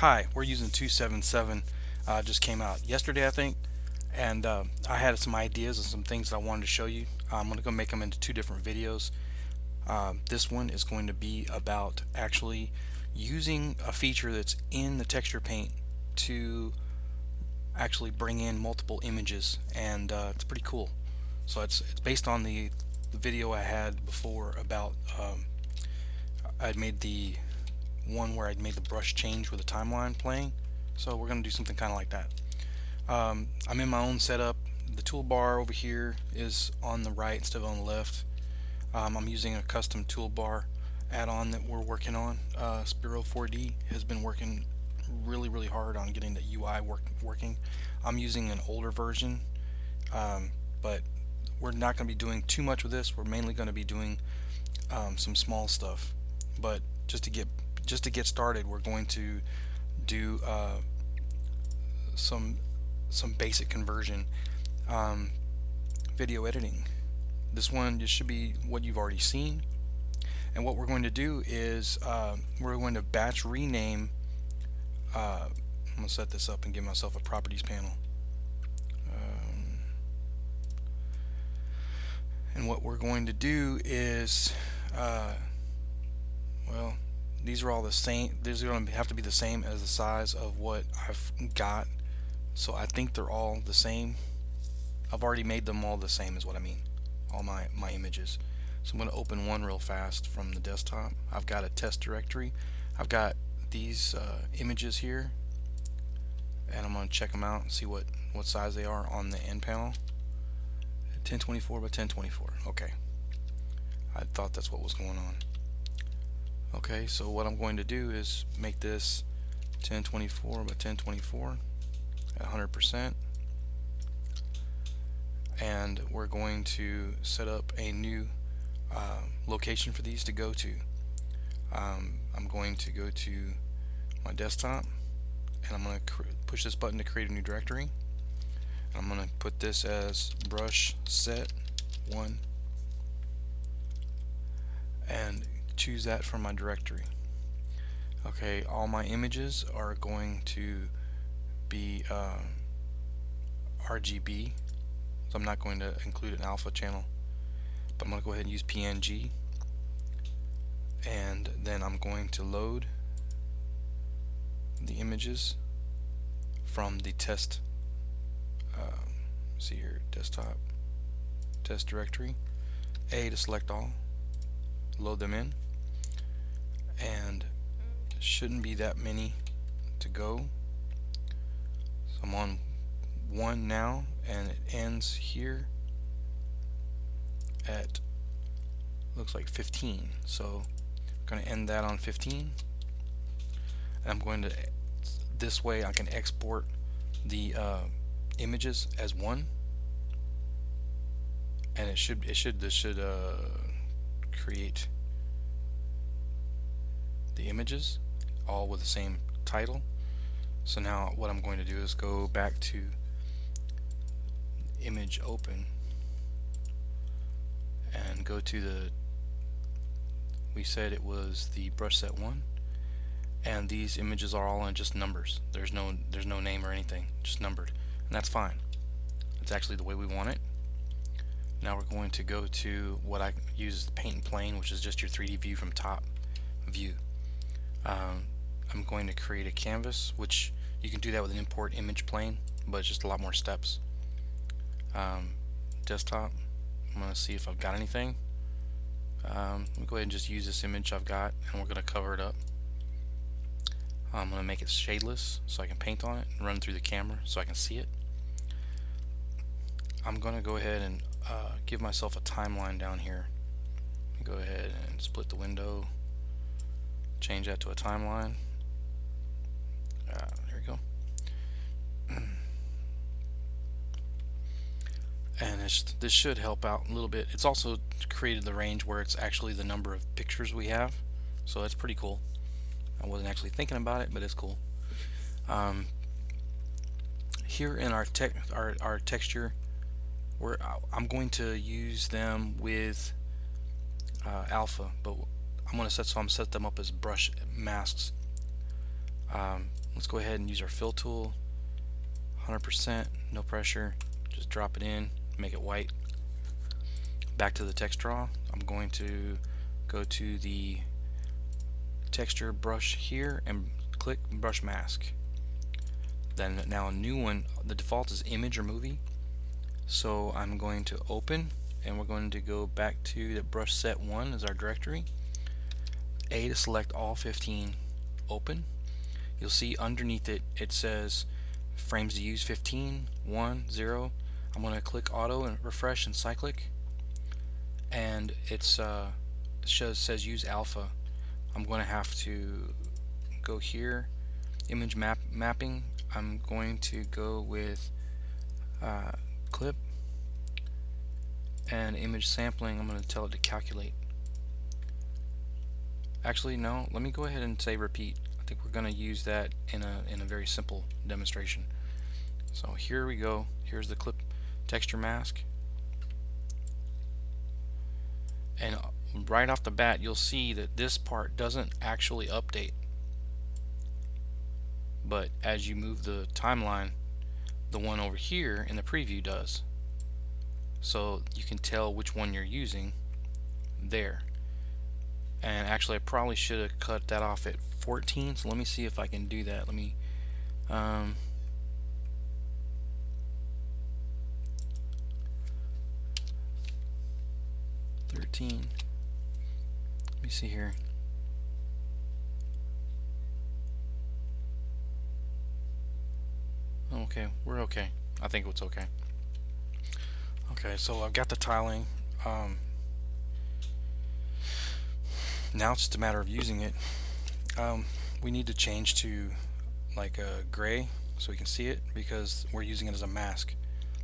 Hi, we're using 277. Just came out yesterday, I think, and I had some ideas and some things that I wanted to show you. I'm going to go make them into two different videos. This one is going to be about actually using a feature that's in the texture paint to actually bring in multiple images, and it's pretty cool. So it's based on the video I had before about I'd made the one where I'd made the brush change with the timeline playing. So we're going to do something kind of like that. I'm in my own setup. The toolbar over here is on the right instead of on the left. I'm using a custom toolbar add-on that we're working on. Spiro 4D has been working really hard on getting the UI working. I'm using an older version, but we're not going to be doing too much with this. We're mainly going to be doing some small stuff. But just to get started, we're going to do some basic conversion, um, video editing. This one just should be what you've already seen, and what we're going to do is we're going to batch rename. I'm going to set this up and give myself a properties panel, and what we're going to do is well, these are all the same. These are going to have to be the same as the size of what I've got, so I think they're all the same. I've already made them all the same is what I mean, all my images. So I'm going to open one real fast from the desktop. I've got a test directory. I've got these images here, and I'm going to check them out and see what size they are on the end panel. 1024 by 1024. Okay, I thought that's what was going on. Okay, so what I'm going to do is make this 1024 by 1024 at 100%, and we're going to set up a new location for these to go to. I'm going to go to my desktop, and I'm going to push this button to create a new directory. I'm going to put this as brush set 1 and choose that from my directory. Okay, all my images are going to be RGB, so I'm not going to include an alpha channel, but I'm going to go ahead and use PNG, and then I'm going to load the images from the test see here, desktop test directory. A to select all, load them in, and shouldn't be that many to go. So I'm on 1 now, and it ends here at, looks like 15. So I'm going to end that on 15, and I'm going to, this way I can export the images as one, and this should create the images all with the same title. So now what I'm going to do is go back to image open and go to the, we said it was the brush set 1, and these images are all in just numbers. There's no name or anything, just numbered, and that's fine. That's actually the way we want it. Now we're going to go to what I use as the paint and plane, which is just your 3D view from top view. I'm going to create a canvas, which you can do that with an import image plane, but it's just a lot more steps. Desktop, I'm going to see if I've got anything. Let me go ahead and just use this image I've got, and we're going to cover it up. I'm going to make it shadeless so I can paint on it and run through the camera so I can see it. I'm going to go ahead and give myself a timeline down here. Go ahead and split the window, change that to a timeline. There we go. And this should help out a little bit. It's also created the range where it's actually the number of pictures we have, so that's pretty cool. I wasn't actually thinking about it, but it's cool. Here in our texture, I'm going to use them with alpha, but I'm going to set them up as brush masks. let's go ahead and use our fill tool. 100%, no pressure, just drop it in, make it white. Back to the text draw, I'm going to go to the texture brush here and click brush mask. Then now a new one, the default is image or movie, so I'm going to open, and we're going to go back to the brush set 1 as our directory. A to select all 15, open. You'll see underneath it, it says frames to use 15, 1, 0. I'm going to click auto and refresh and cyclic, and it says use alpha. I'm going to have to go here, image mapping. I'm going to go with clip, and image sampling I'm going to tell it to calculate. Actually no, let me go ahead and say repeat. I think we're going to use that in a very simple demonstration. So here we go. Here's the clip texture mask, and right off the bat you'll see that this part doesn't actually update, but as you move the timeline, the one over here in the preview does. So you can tell which one you're using there. And actually I probably should have cut that off at 14, so let me see if I can do that. Let me 13. Let me see here. Okay, we're okay. I think it's okay. Okay, so I've got the tiling. Now it's just a matter of using it. We need to change to like a gray so we can see it, because we're using it as a mask.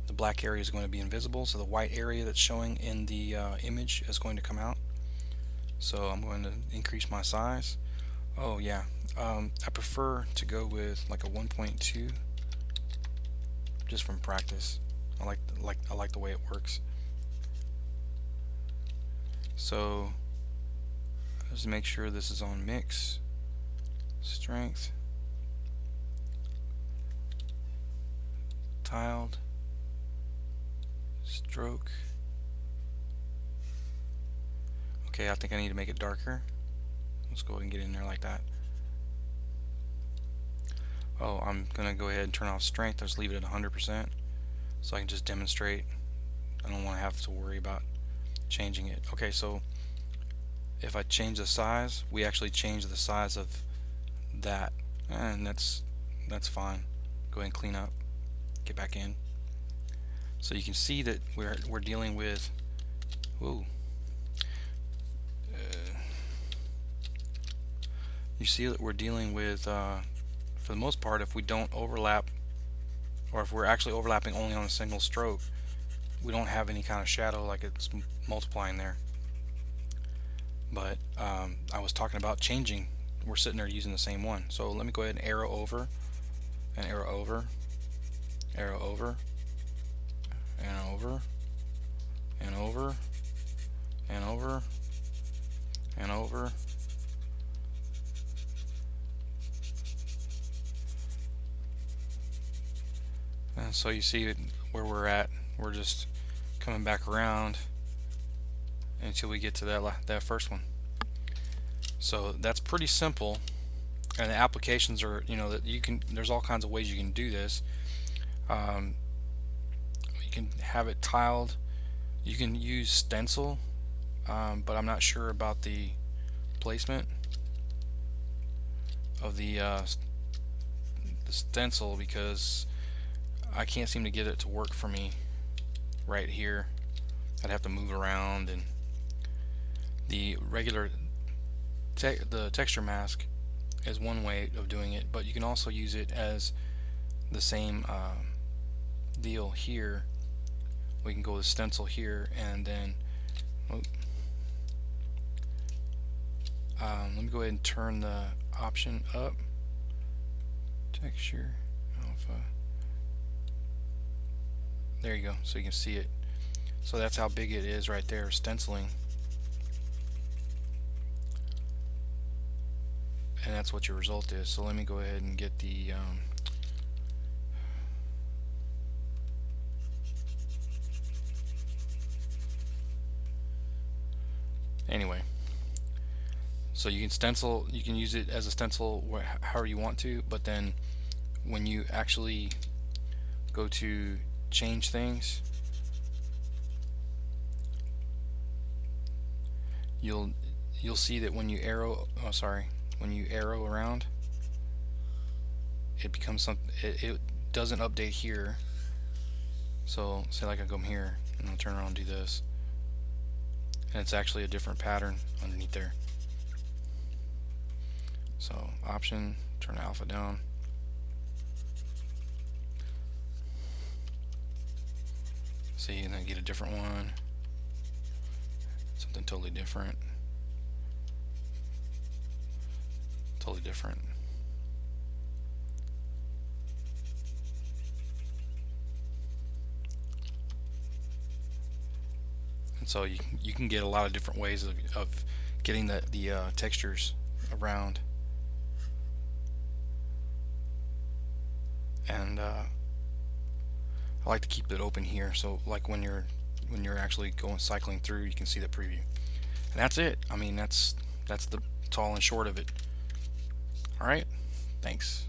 The black area is going to be invisible, so the white area that's showing in the image is going to come out. So I'm going to increase my size. Oh yeah, I prefer to go with like a 1.2 just from practice. I like the way it works. So just make sure this is on mix, strength, tiled, stroke. Okay, I think I need to make it darker. Let's go ahead and get in there like that. Oh, I'm gonna go ahead and turn off strength. Just leave it at 100% so I can just demonstrate. I don't want to have to worry about changing it. Okay, so if I change the size, we actually change the size of that, and that's fine. Go ahead and clean up, get back in. So you can see that we're dealing with, whoa. You see that we're dealing with, for the most part, if we don't overlap, or if we're actually overlapping only on a single stroke, we don't have any kind of shadow like it's multiplying there. But I was talking about changing. We're sitting there using the same one. So let me go ahead and arrow over, and arrow over, arrow over, and over, and over, and over, and over. And so you see where we're at. We're just coming back around until we get to that first one. So that's pretty simple, and the applications are, that you can. There's all kinds of ways you can do this. You can have it tiled. You can use stencil, but I'm not sure about the placement of the stencil, because I can't seem to get it to work for me right here. I'd have to move around, and the regular the texture mask is one way of doing it, but you can also use it as the same deal here. We can go with stencil here, and then let me go ahead and turn the option up, texture alpha. There you go, so you can see it. So that's how big it is right there, stenciling. and that's what your result is. So let me go ahead and get the anyway, so you can stencil, you can use it as a stencil however you want to, but then when you actually go to change things, you'll see that when you arrow, when you arrow around, it becomes something, it doesn't update here. So say like I come here and I'll turn around and do this, and it's actually a different pattern underneath there. So option, turn alpha down. See, and then get a different one, something totally different, totally different. And so you can get a lot of different ways of getting the textures around. And I like to keep it open here, so like when you're actually going cycling through, you can see the preview. And that's it. I mean, that's the tall and short of it. All right, thanks.